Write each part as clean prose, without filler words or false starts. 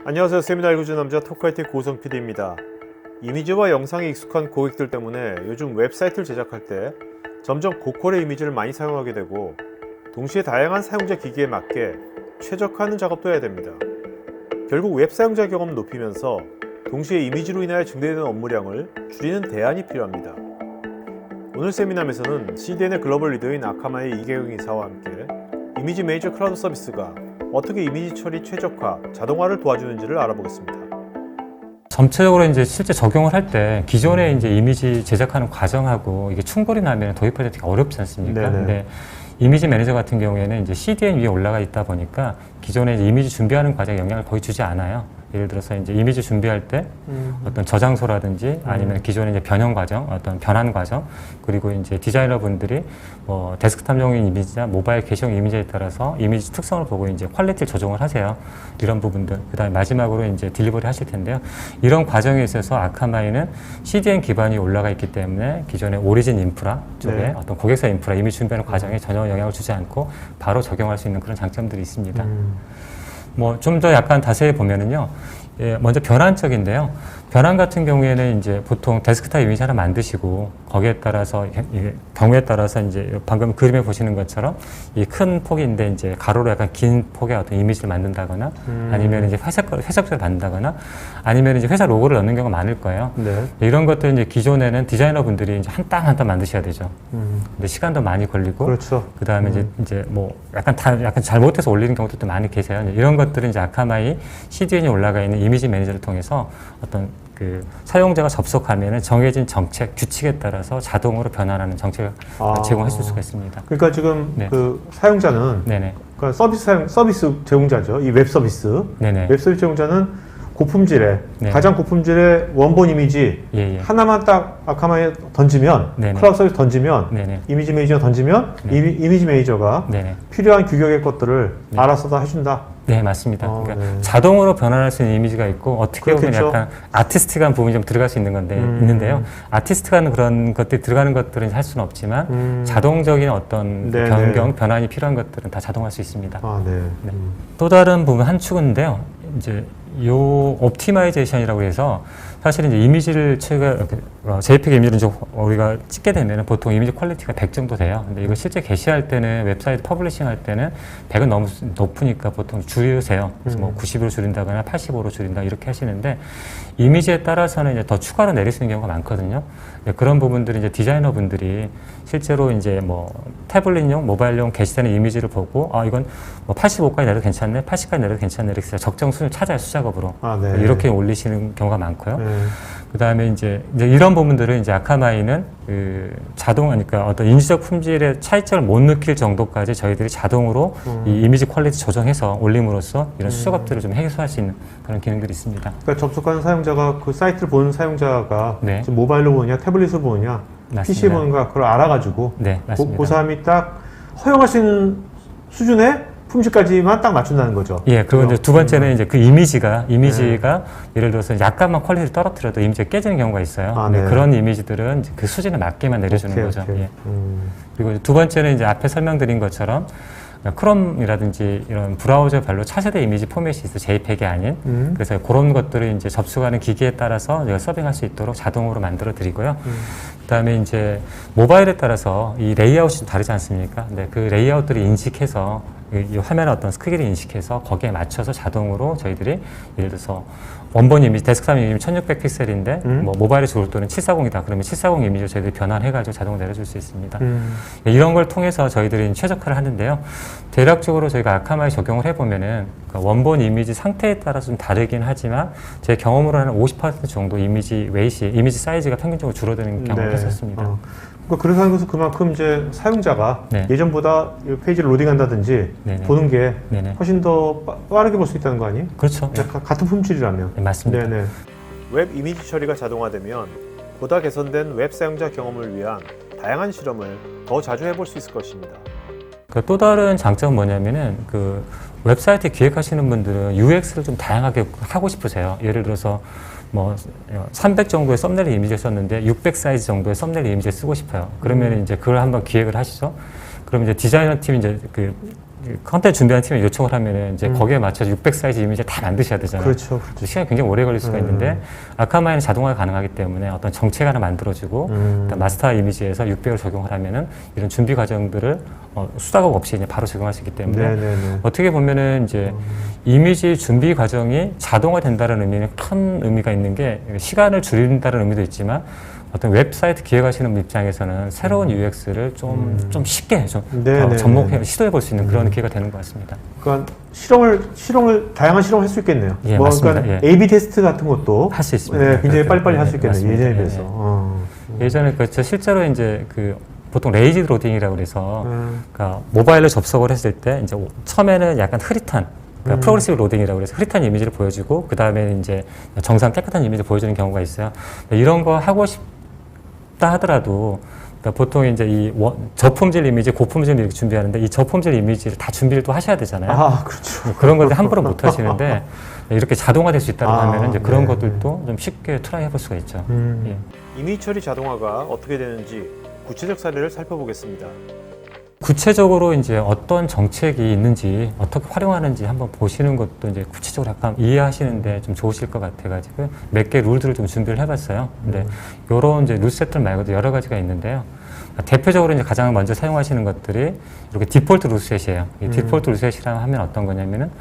안녕하세요. 세미나 읽어주는 남자 토크아이티 고성 PD입니다. 이미지와 영상에 익숙한 고객들 때문에 요즘 웹사이트를 제작할 때 점점 고퀄의 이미지를 많이 사용하게 되고 동시에 다양한 사용자 기기에 맞게 최적화하는 작업도 해야 됩니다. 결국 웹 사용자 경험을 높이면서 동시에 이미지로 인하여 증대되는 업무량을 줄이는 대안이 필요합니다. 오늘 세미나에서는 CDN의 글로벌 리더인 아카마의 이계영 이사와 함께 이미지 메이저 클라우드 서비스가 어떻게 이미지 처리 최적화, 자동화를 도와주는지를 알아보겠습니다. 전체적으로 이제 실제 적용을 할 때 기존에 이제 이미지 제작하는 과정하고 이게 충돌이 나면 도입하기 되게 어렵지 않습니까? 네네. 근데 이미지 매니저 같은 경우에는 이제 CDN 위에 올라가 있다 보니까 기존에 이제 이미지 준비하는 과정에 영향을 거의 주지 않아요. 예를 들어서 이제 이미지 준비할 때 어떤 저장소라든지 아니면 기존의 이제 변형 과정, 어떤 변환 과정, 그리고 이제 디자이너 분들이 뭐 데스크탑용인 이미지나 모바일 게시용 이미지에 따라서 이미지 특성을 보고 이제 퀄리티를 조정을 하세요. 이런 부분들. 그 다음에 마지막으로 이제 딜리버리 하실 텐데요. 이런 과정에 있어서 아카마이는 CDN 기반이 올라가 있기 때문에 기존의 오리진 인프라 쪽에 네. 어떤 고객사 인프라 이미지 준비하는 과정에 전혀 영향을 주지 않고 바로 적용할 수 있는 그런 장점들이 있습니다. 뭐 좀 더 약간 자세히 보면은요, 예, 먼저 변환 쪽인데요. 변환 같은 경우에는 이제 보통 데스크탑 이미지 하나 만드시고 거기에 따라서 경우에 따라서 이제 방금 그림에 보시는 것처럼 이 큰 폭인데 이제 가로로 약간 긴 폭의 어떤 이미지를 만든다거나 아니면 이제 회색조를 만든다거나 아니면 이제 회사 로고를 넣는 경우가 많을 거예요. 네. 이런 것들 이제 기존에는 디자이너 분들이 이제 한 땀 한 땀 만드셔야 되죠. 근데 시간도 많이 걸리고 그렇죠. 그 다음에 이제 뭐 약간 잘못해서 올리는 경우도 많이 계세요. 이런 것들은 이제 아카마이 CDN이 올라가 있는 이미지 매니저를 통해서 어떤 그 사용자가 접속하면은 정해진 정책, 규칙에 따라서 자동으로 변환하는 정책을 제공해 줄 수가 있습니다. 그러니까 지금 네. 그 사용자는 네네. 그러니까 서비스 제공자죠. 이 웹 서비스. 네네. 웹 서비스 제공자는 고품질의 네. 가장 고품질의 원본 이미지 예, 예. 하나만 딱 아카마에 던지면 네네. 클라우드 서비스 던지면 네네. 이미지 매니저 던지면 네. 이미지 매니저가 네네. 필요한 규격의 것들을 네. 알아서 다 해준다. 네, 맞습니다. 그러니까 네. 자동으로 변환할 수 있는 이미지가 있고 어떻게 보면 그렇겠죠. 약간 아티스틱한 부분이 좀 들어갈 수 있는 건데 있는데요. 아티스틱한 그런 것들이 들어가는 것들은 할 수는 없지만 자동적인 어떤 네네. 변경, 변환이 필요한 것들은 다 자동할 수 있습니다. 아, 네. 네. 또 다른 부분 한 축인데요. 이제 요 옵티마이제이션이라고 해서 사실 이제 이미지를 JPEG 이미지를 이제 우리가 찍게 되면 보통 이미지 퀄리티가 100 정도 돼요. 근데 이거 실제 게시할 때는 웹사이트 퍼블리싱 할 때는 100은 너무 높으니까 보통 줄이세요. 그래서 뭐 90으로 줄인다거나 85로 줄인다 이렇게 하시는데 이미지에 따라서는 이제 더 추가로 내릴 수 있는 경우가 많거든요. 그런 부분들이 이제 디자이너 분들이 실제로 이제 뭐 태블릿용, 모바일용 게시되는 이미지를 보고 이건 뭐 85까지 내려도 괜찮네, 80까지 내려도 괜찮네 이렇게 해서 적정 수준을 찾아요, 수작업으로. 네. 이렇게 올리시는 경우가 많고요. 네. 그 다음에 이제 이런 부분들은 이제 아카마이는 그 그러니까 어떤 인지적 품질의 차이점을 못 느낄 정도까지 저희들이 자동으로 이 이미지 퀄리티 조정해서 올림으로써 이런 수작업들을 좀 해소할 수 있는 그런 기능들이 있습니다. 그러니까 접속하는 사용자가 그 사이트를 보는 사용자가 네. 지금 모바일로 보느냐, 태블릿으로 보느냐, 맞습니다. PC 보는가 그걸 알아가지고 네, 맞습니다. 그 사람이 딱 허용할 수 있는 수준의 품질까지만 딱 맞춘다는 거죠. 예, 그리고 이제 두 번째는 이제 그 이미지가 예를 들어서 약간만 퀄리티를 떨어뜨려도 이미지가 깨지는 경우가 있어요. 근데 네. 그런 이미지들은 이제 그 수준에 맞게만 내려주는 거죠. 오케이. 예. 그리고 두 번째는 이제 앞에 설명드린 것처럼 크롬이라든지 이런 브라우저별로 차세대 이미지 포맷이 있어 JPEG이 아닌 그래서 그런 것들을 이제 접속하는 기기에 따라서 저희가 서빙할 수 있도록 자동으로 만들어 드리고요. 그다음에 이제 모바일에 따라서 이 레이아웃이 좀 다르지 않습니까? 근데 그 레이아웃들을 인식해서 이 화면의 어떤 크기를 인식해서 거기에 맞춰서 자동으로 저희들이 예를 들어서 원본 이미지, 데스크탑 이미지 1600 픽셀인데 뭐 모바일에 좋을 때는 740이다. 그러면 740 이미지를 저희들이 변환해가지고 자동으로 내려줄 수 있습니다. 이런 걸 통해서 저희들이 최적화를 하는데요. 대략적으로 저희가 아카마이 적용을 해보면은 원본 이미지 상태에 따라서 좀 다르긴 하지만 제 경험으로는 50% 정도 이미지 웨이시, 이미지 사이즈가 평균적으로 줄어드는 경험을 했었습니다. 그러니까 그래서 하는 것은 그만큼 이제 사용자가 네. 예전보다 이 페이지를 로딩한다든지 네네. 보는 게 네네. 훨씬 더 빠르게 볼 수 있다는 거 아니에요? 그렇죠. 네. 같은 품질이라면. 네, 맞습니다. 네네. 웹 이미지 처리가 자동화되면 보다 개선된 웹 사용자 경험을 위한 다양한 실험을 더 자주 해볼 수 있을 것입니다. 또 다른 장점은 뭐냐면은 그 웹사이트 기획하시는 분들은 UX를 좀 다양하게 하고 싶으세요. 예를 들어서 뭐 300 정도의 썸네일 이미지를 썼는데 600 사이즈 정도의 썸네일 이미지를 쓰고 싶어요. 그러면 이제 그걸 한번 기획을 하시죠. 그럼 이제 디자이너 팀이 이제 그 컨텐츠 준비하는 팀에 요청을 하면은 이제 거기에 맞춰서 600 사이즈 이미지를 다 만드셔야 되잖아요. 그렇죠. 시간이 굉장히 오래 걸릴 수가 있는데 아카마이는 자동화가 가능하기 때문에 어떤 정책 하나 만들어주고 일단 마스터 이미지에서 600을 적용을 하면은 이런 준비 과정들을 수작업 없이 이제 바로 적용할 수 있기 때문에 네네네. 어떻게 보면은 이제 이미지 준비 과정이 자동화된다는 의미는 큰 의미가 있는 게 시간을 줄인다는 의미도 있지만 어떤 웹사이트 기획하시는 분 입장에서는 새로운 UX를 좀 쉽게 좀 네네네. 접목해 시도해 볼 수 있는 그런 기회가 되는 것 같습니다. 그러니까 실험을 다양한 실험을 할 수 있겠네요. 예, 뭐 맞습니다. 그러니까 예. A/B 테스트 같은 것도 할 수 있습니다. 네, 굉장히 빨리빨리 할 수 있겠네요. 맞습니다. 예전에 예, 비해서. 예전에 저 실제로 이제 그 보통 레이지 로딩이라고 그래서 그러니까 모바일로 접속을 했을 때 이제 처음에는 약간 흐릿한 그러니까 프로그레시브 로딩이라고 그래서 흐릿한 이미지를 보여주고 그 다음에 이제 정상 깨끗한 이미지를 보여주는 경우가 있어요. 이런 거 하고 싶다 하더라도 그러니까 보통 이제 이 저품질 이미지, 고품질 이렇게 준비하는데 이 저품질 이미지를 다 준비를 또 하셔야 되잖아요. 아, 그렇죠. 그런 것들 함부로 못 하시는데 이렇게 자동화될 수 있다고 하면은 이제 그런 네. 것들도 좀 쉽게 트라이 해볼 수가 있죠. 예. 이미지 처리 자동화가 어떻게 되는지 구체적 사례를 살펴보겠습니다. 구체적으로 이제 어떤 정책이 있는지 어떻게 활용하는지 한번 보시는 것도 이제 구체적으로 약간 이해하시는데 좀 좋으실 것 같아가지고 몇 개 룰들을 좀 준비를 해봤어요. 근데 요런 이제 룰 세트들 말고도 여러 가지가 있는데요. 대표적으로 이제 가장 먼저 사용하시는 것들이 이렇게 디폴트 룰셋이에요. 이 디폴트 룰셋이라고 하면 어떤 거냐면은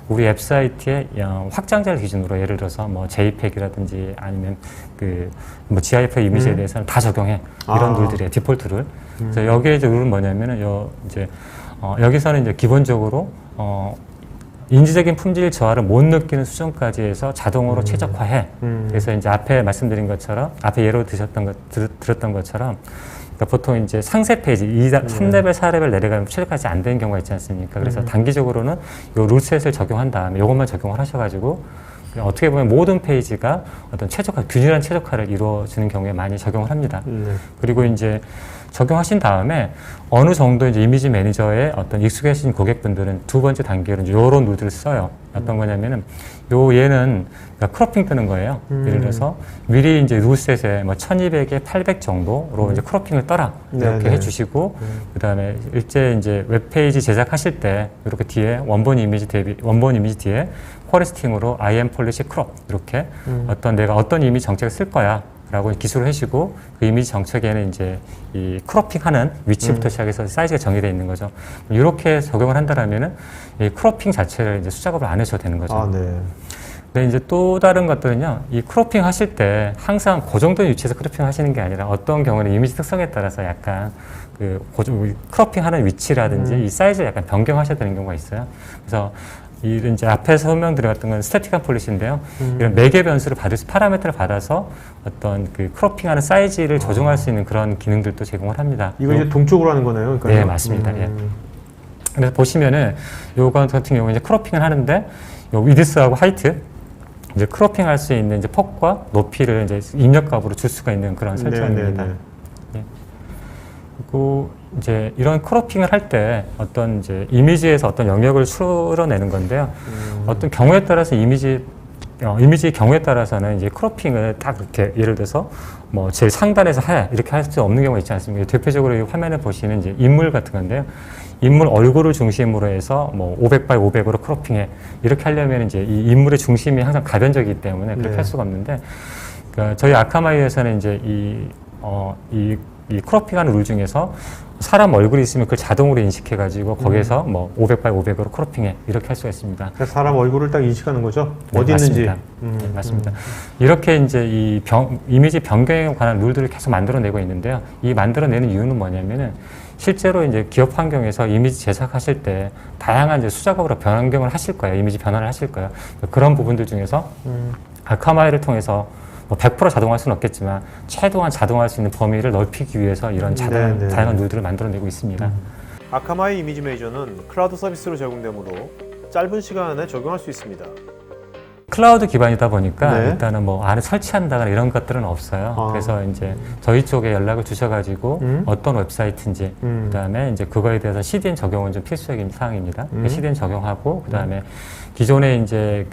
우리 웹사이트의 확장자를 기준으로 예를 들어서 뭐 JPEG이라든지 아니면 그 뭐 GIF 이미지에 대해서는 다 적용해 이런 룰들이에요. 디폴트 룰. 그래서 여기에 이제 룰은 뭐냐면은 여기서는 이제 기본적으로 인지적인 품질 저하를 못 느끼는 수준까지 해서 자동으로 최적화해. 그래서 이제 앞에 말씀드린 것처럼 앞에 예로 들었던 것처럼. 그러니까 보통 이제 상세 페이지 3레벨, 4레벨 내려가면 최적화가 안 되는 경우가 있지 않습니까? 그래서 단기적으로는 요 룰셋을 적용한 다음에 요것만 적용을 하셔가지고 어떻게 보면 모든 페이지가 어떤 균일한 최적화를 이루어지는 경우에 많이 적용을 합니다. 그리고 이제 적용하신 다음에 어느 정도 이제 이미지 매니저에 어떤 익숙해진 고객분들은 두 번째 단계로 이제 요런 룰들을 써요. 어떤 거냐면은 얘는 그러니까 크로핑 뜨는 거예요. 예를 들어서 미리 이제 룰셋에 뭐 1200에 800 정도로 이제 크로핑을 떠라. 이렇게 해주시고 그 다음에 이제 웹페이지 제작하실 때 이렇게 뒤에 원본 이미지 뒤에 포레스팅으로 IM 폴리시 크롭 이렇게 내가 어떤 이미지 정책을 쓸 거야. 라고 기술을 해주고 그 이미지 정책에는 이제 이 크로핑하는 위치부터 시작해서 사이즈가 정의되어 있는 거죠. 이렇게 적용을 한다면은 이 크로핑 자체를 이제 수작업을 안 하셔도 되는 거죠. 아, 네. 근데 이제 또 다른 것들은요, 이 크로핑 하실 때 항상 고정된 위치에서 크로핑 하시는 게 아니라 어떤 경우는 이미지 특성에 따라서 약간 크로핑 하는 위치라든지 이 사이즈를 약간 변경하셔야 되는 경우가 있어요. 그래서 이제 앞에서 설명드렸던 건 스태틱한 폴리시인데요. 이런 매개 변수를 파라미터를 받아서 어떤 그 크로핑하는 사이즈를 조정할 수 있는 그런 기능들도 제공을 합니다. 이거 이제 동쪽으로 하는 거네요. 그러니까 네, 맞습니다. 예. 그래서 보시면은 요거 같은 경우에 이제 크로핑을 하는데 요 위드스하고 하이트 이제 크로핑 할 수 있는 이제 폭과 높이를 이제 입력값으로 줄 수가 있는 그런 설정입니다. 예. 그리고 이제 이런 크로핑을 할 때 어떤 이제 이미지에서 어떤 영역을 추려내는 건데요. 어떤 경우에 따라서 이미지 경우에 따라서는 이제 크로핑을 딱 이렇게 예를 들어서 뭐 제일 상단에서 이렇게 할 수 없는 경우가 있지 않습니까? 대표적으로 이 화면에 보시는 이제 인물 같은 건데요. 인물 얼굴을 중심으로 해서 뭐 500 by 500으로 크로핑해 이렇게 하려면 이제 이 인물의 중심이 항상 가변적이기 때문에 그렇게 할 수가 없는데 그러니까 저희 아카마이에서는 이제 이 크로핑하는 룰 중에서 사람 얼굴이 있으면 그걸 자동으로 인식해가지고 거기에서 뭐 500 by 500으로 크로핑해 이렇게 할 수가 있습니다. 그래서 사람 얼굴을 딱 인식하는 거죠? 네, 어디 있는지. 맞습니다. 네, 맞습니다. 이렇게 이제 이미지 변경에 관한 룰들을 계속 만들어내고 있는데요. 이 만들어내는 이유는 뭐냐면은 실제로 이제 기업 환경에서 이미지 제작하실 때 다양한 이제 수작업으로 변경을 하실 거예요. 이미지 변화를 하실 거예요. 그런 부분들 중에서 아카마이를 통해서 뭐 100% 자동화할 수는 없겠지만 최대한 자동화할 수 있는 범위를 넓히기 위해서 이런 다양한 룰들을 만들어내고 있습니다. 아카마이 이미지 매니저는 클라우드 서비스로 제공되므로 짧은 시간 안에 적용할 수 있습니다. 클라우드 기반이다 보니까 네. 일단은 뭐 안에 설치한다거나 이런 것들은 없어요. 그래서 이제 저희 쪽에 연락을 주셔가지고 어떤 웹사이트인지 그다음에 이제 그거에 대해서 CDN 적용은 좀 필수적인 사항입니다. CDN 적용하고 그다음에 기존에 이제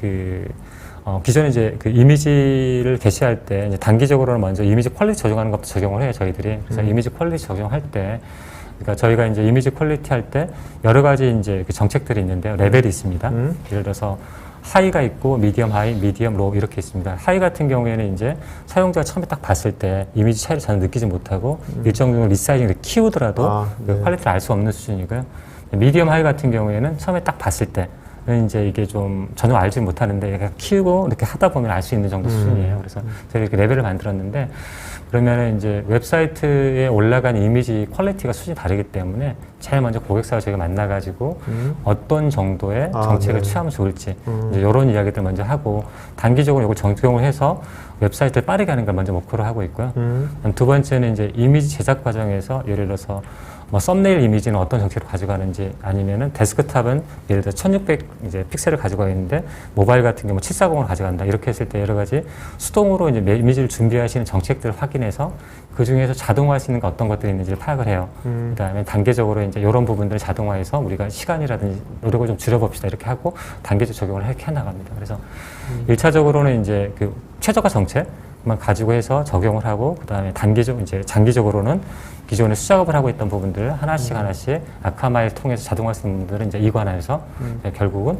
기존에 이제 그 이미지를 게시할 때 이제 단기적으로는 먼저 이미지 퀄리티 적용하는 것도 적용을 해요, 저희들이. 그래서 이미지 퀄리티 적용할 때 그러니까 저희가 이제 이미지 퀄리티 할 때 여러 가지 이제 그 정책들이 있는데요. 레벨이 있습니다. 예를 들어서 하이가 있고 미디엄 하이, 미디엄 로우 이렇게 있습니다. 하이 같은 경우에는 이제 사용자가 처음에 딱 봤을 때 이미지 차이를 전혀 느끼지 못하고 일정 정도 리사이징을 키우더라도 그 퀄리티를 알 수 없는 수준이고요. 미디엄 하이 같은 경우에는 처음에 딱 봤을 때는 이제 이게 좀 전혀 알지 못하는데 약간 키우고 이렇게 하다 보면 알 수 있는 정도 수준이에요. 그래서 저희가 이렇게 레벨을 만들었는데 그러면은 이제 웹사이트에 올라간 이미지 퀄리티가 수준이 다르기 때문에 제일 먼저 고객사와 저희가 만나가지고 어떤 정도의 정책을 취하면 좋을지 이제 이런 이야기들 먼저 하고 단기적으로 이걸 적용을 해서 웹사이트를 빠르게 하는 걸 먼저 목표로 하고 있고요. 두 번째는 이제 이미지 제작 과정에서 예를 들어서 뭐 썸네일 이미지는 어떤 정책으로 가져가는지 아니면은 데스크탑은 예를 들어 1600 이제 픽셀을 가지고 있는데 모바일 같은 경우 740으로 가져간다 이렇게 했을 때 여러 가지 수동으로 이제 이미지를 준비하시는 정책들을 확인해서 그 중에서 자동화할 수 있는 게 어떤 것들이 있는지를 파악을 해요. 그다음에 단계적으로 이제 이런 부분들을 자동화해서 우리가 시간이라든지 노력을 좀 줄여봅시다 이렇게 하고 단계적 적용을 이렇게 해나갑니다. 그래서 1차적으로는 이제 그 최저가 정책만 가지고 해서 적용을 하고 그다음에 단계적 이제 장기적으로는 기존에 수작업을 하고 있던 부분들을 하나씩 아카마이를 통해서 자동화할 수 있는 부분들은 이제 이관해서 결국은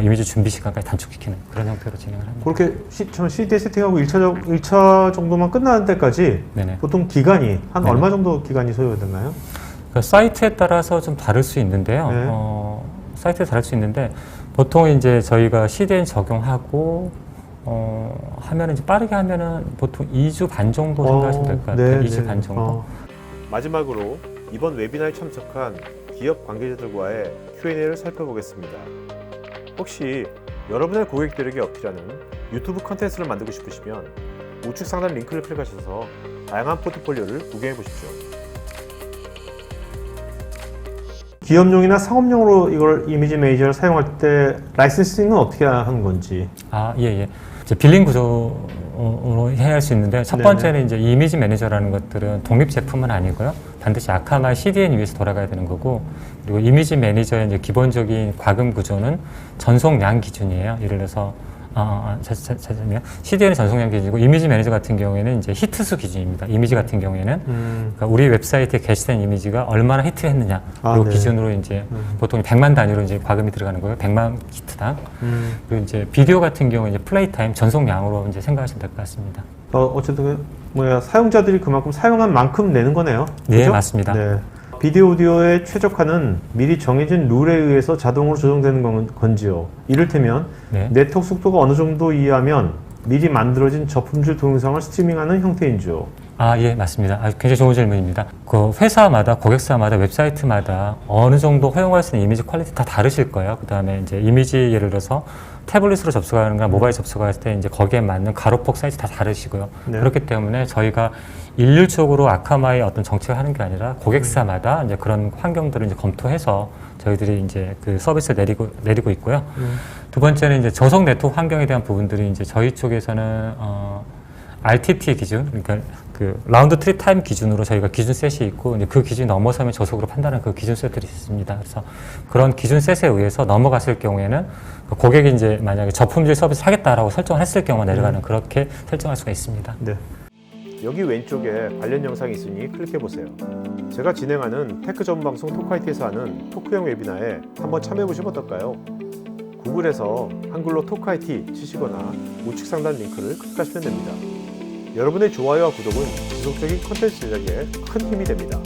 이미지 준비 시간까지 단축시키는 그런 형태로 진행을 합니다. 그렇게 처음 CD 세팅하고 1차 정도만 끝나는 때까지 네네. 보통 기간이 한 네네. 얼마 정도 기간이 소요가 되나요? 그 사이트에 따라서 좀 다를 수 있는데요. 네. 사이트에 다를 수 있는데 보통 이제 저희가 CDN 적용하고 하면은 이제 빠르게 하면은 보통 2주 반 정도 생각하시면 될 것 같아요. 2주 반 정도. 마지막으로 이번 웨비나에 참석한 기업 관계자들과의 Q&A를 살펴보겠습니다. 혹시 여러분의 고객들에게 어필하는 유튜브 컨텐츠를 만들고 싶으시면 우측 상단 링크를 클릭하셔서 다양한 포트폴리오를 구경해 보십시오. 기업용이나 상업용으로 이걸 이미지 매니저를 사용할 때 라이센싱은 어떻게 하는 건지. 예. 이제 빌링 구조로 해야 할 수 있는데 첫 번째는 이제 이미지 매니저라는 것들은 독립 제품은 아니고요. 반드시 아카마이 CDN 위에서 돌아가야 되는 거고 그리고 이미지 매니저의 이제 기본적인 과금 구조는 전송량 기준이에요. 예를 들어서 잠시만요. CDN은 전송량 기준이고 이미지 매니저 같은 경우에는 이제 히트수 기준입니다. 이미지 같은 경우에는 그러니까 우리 웹사이트에 게시된 이미지가 얼마나 히트했느냐 이 기준으로 이제 보통 100만 단위로 이제 과금이 들어가는 거예요. 100만 히트당. 그리고 이제 비디오 같은 경우 이제 플레이 타임 전송량으로 이제 생각하시면 될 것 같습니다. 어쨌든 사용자들이 그만큼 사용한 만큼 내는 거네요. 네, 그죠? 맞습니다. 네. 비디오 오디오의 최적화는 미리 정해진 룰에 의해서 자동으로 조정되는 건지요. 이를테면 네트워크 속도가 어느 정도 이하면 미리 만들어진 저품질 동영상을 스트리밍하는 형태인지요. 예, 맞습니다. 굉장히 좋은 질문입니다. 그 회사마다, 고객사마다, 웹사이트마다 어느 정도 허용할 수 있는 이미지 퀄리티 다 다르실 거예요. 그 다음에 이제 이미지 예를 들어서 태블릿으로 접속하는 거나 모바일 접속할 때 이제 거기에 맞는 가로폭 사이즈 다 다르시고요. 그렇기 때문에 저희가 일률적으로 아카마의 어떤 정책을 하는 게 아니라 고객사마다 이제 그런 환경들을 이제 검토해서 저희들이 이제 그 서비스를 내리고 있고요. 두 번째는 이제 저속 네트워크 환경에 대한 부분들이 이제 저희 쪽에서는 RTT 기준, 그러니까 그 라운드 트립 타임 기준으로 저희가 기준 셋이 있고 이제 그 기준이 넘어서면 저속으로 판단하는 그 기준 셋들이 있습니다. 그래서 그런 기준 셋에 의해서 넘어갔을 경우에는 고객이 이제 만약에 저품질 서비스 하겠다라고 설정을 했을 경우만 내려가는 그렇게 설정할 수가 있습니다. 네. 여기 왼쪽에 관련 영상이 있으니 클릭해 보세요. 제가 진행하는 테크 전문 방송 토크IT에서 하는 토크형 웨비나에 한번 참여해 보시면 어떨까요? 구글에서 한글로 토크IT 치시거나 우측 상단 링크를 클릭하시면 됩니다. 여러분의 좋아요와 구독은 지속적인 컨텐츠 제작에 큰 힘이 됩니다.